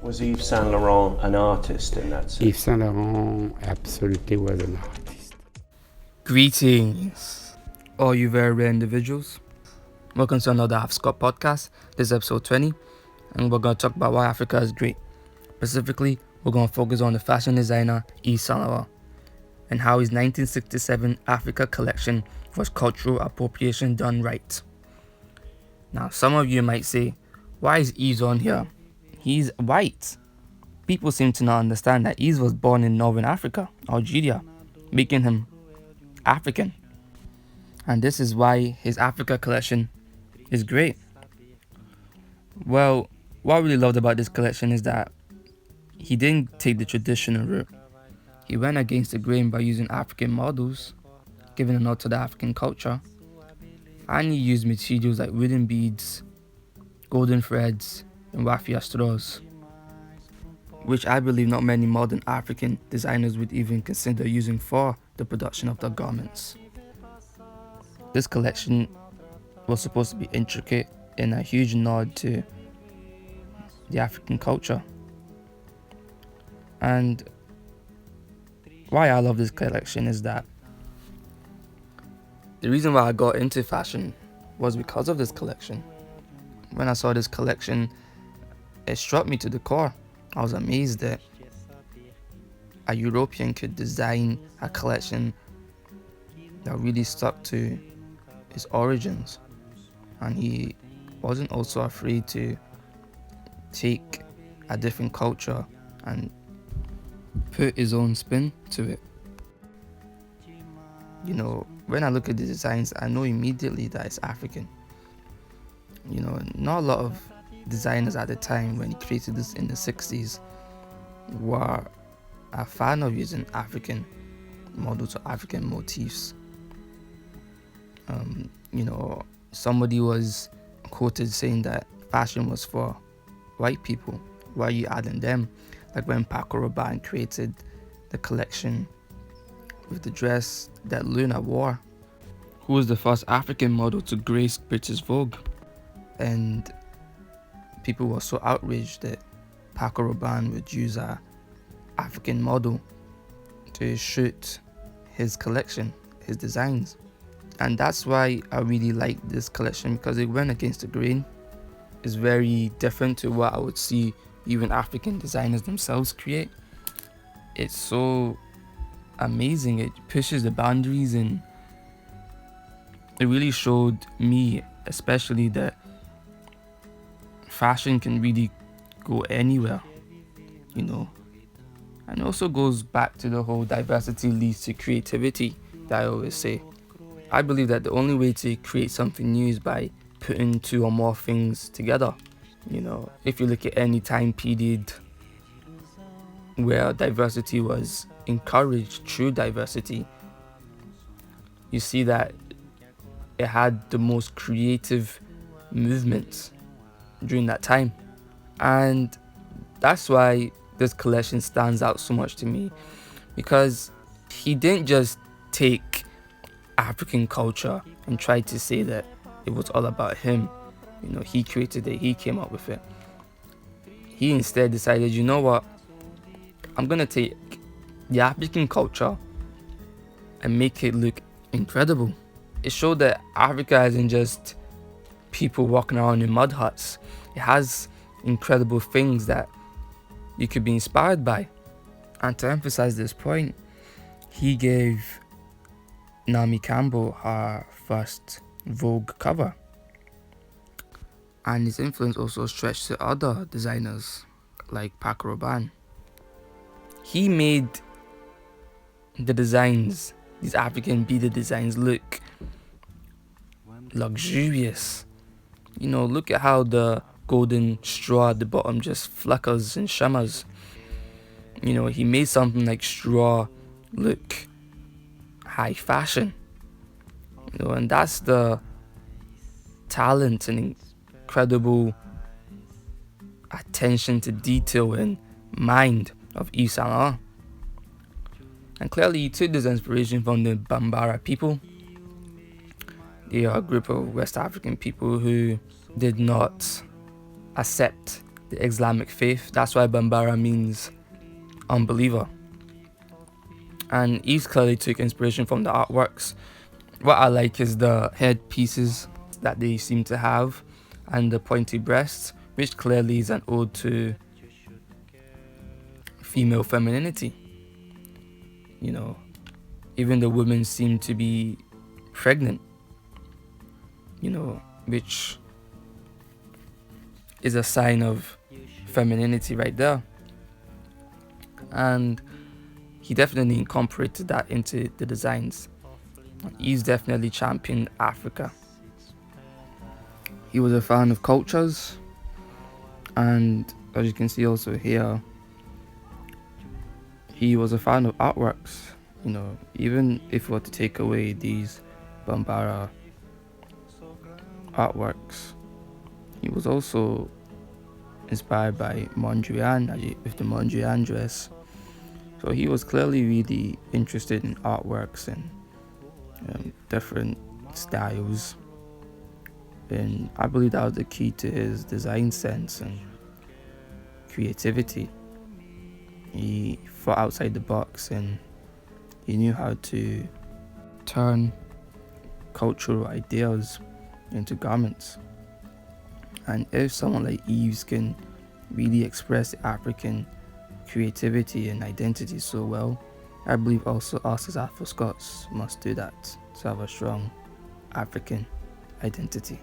Was Yves Saint Laurent an artist in that sense? Yves Saint Laurent absolutely was an artist. Greetings, all you very rare individuals. Welcome to another Afro-Scot podcast. This is episode 20, and we're going to talk about why Africa is great. Specifically, we're going to focus on the fashion designer Yves Saint Laurent and how his 1967 Africa collection was cultural appropriation done right. Now, some of you might say, why is Yves on here? He's white. People seem to not understand that Yves was born in Northern Africa, Algeria, making him African. And this is why his Africa collection is great. Well, what I really loved about this collection is that he didn't take the traditional route. He went against the grain by using African models, giving a nod to the African culture, and he used materials like wooden beads, golden threads, and raffia straws, which I believe not many modern African designers would even consider using for the production of their garments. This collection was supposed to be intricate and a huge nod to the African culture. And why I love this collection is that the reason why I got into fashion was because of this collection. When I saw this collection, it struck me to the core. I was amazed that a European could design a collection that really stuck to his origins, and he wasn't also afraid to take a different culture and put his own spin to it. You know, when I look at the designs, I know immediately that it's African. You know, not a lot of designers at the time when he created this in the 60s were a fan of using African models or African motifs. You know, somebody was quoted saying that fashion was for white people. Why are you adding them? Like when Paco Rabanne created the collection with the dress that Luna wore, who was the first African model to grace British Vogue. And people were so outraged that Paco Rabanne would use a African model to shoot his collection, his designs. And that's why I really like this collection, because it went against the grain. It's very different to what I would see even African designers themselves create. It's so amazing. It pushes the boundaries, and it really showed me especially that fashion can really go anywhere, you know. And it also goes back to the whole diversity leads to creativity that I always say. I believe that the only way to create something new is by putting two or more things together. You know, if you look at any time period where diversity was encouraged, true diversity, you see that it had the most creative movements during that time. And that's why this collection stands out so much to me, because he didn't just take African culture and try to say that it was all about him. You know, he created it, he came up with it. He instead decided, you know what, I'm gonna take the African culture and make it look incredible. It showed that Africa isn't just people walking around in mud huts. It has incredible things that you could be inspired by. And to emphasize this point, he gave Naomi Campbell her first Vogue cover. And his influence also stretched to other designers like Paco Rabanne. He made the designs, these African beaded designs, look luxurious. You know, look at how the golden straw at the bottom just flickers and shimmers. You know, he made something like straw look high fashion. You know, and that's the talent and incredible attention to detail and mind of Yves Saint Laurent. And clearly he took this inspiration from the Bambara people. They are a group of West African people who did not accept the the Islamic faith. That's why Bambara means unbeliever. And Yves clearly took inspiration from the artworks. What I like is the headpieces that they seem to have and the pointy breasts, which clearly is an ode to female femininity. You know, even the women seem to be pregnant, you know, which is a sign of femininity right there. And he definitely incorporated that into the designs. He's definitely championed Africa. He was a fan of cultures, and as you can see also here, he was a fan of artworks. You know, even if we were to take away these Bambara artworks, he was also inspired by Mondrian with the Mondrian dress. So he was clearly really interested in artworks and different styles, and I believe that was the key to his design sense and creativity. He thought outside the box, and he knew how to turn cultural ideas into garments. And if someone like Yves can really express African creativity and identity so well, I believe also us as Afro-Scots must do that to have a strong African identity.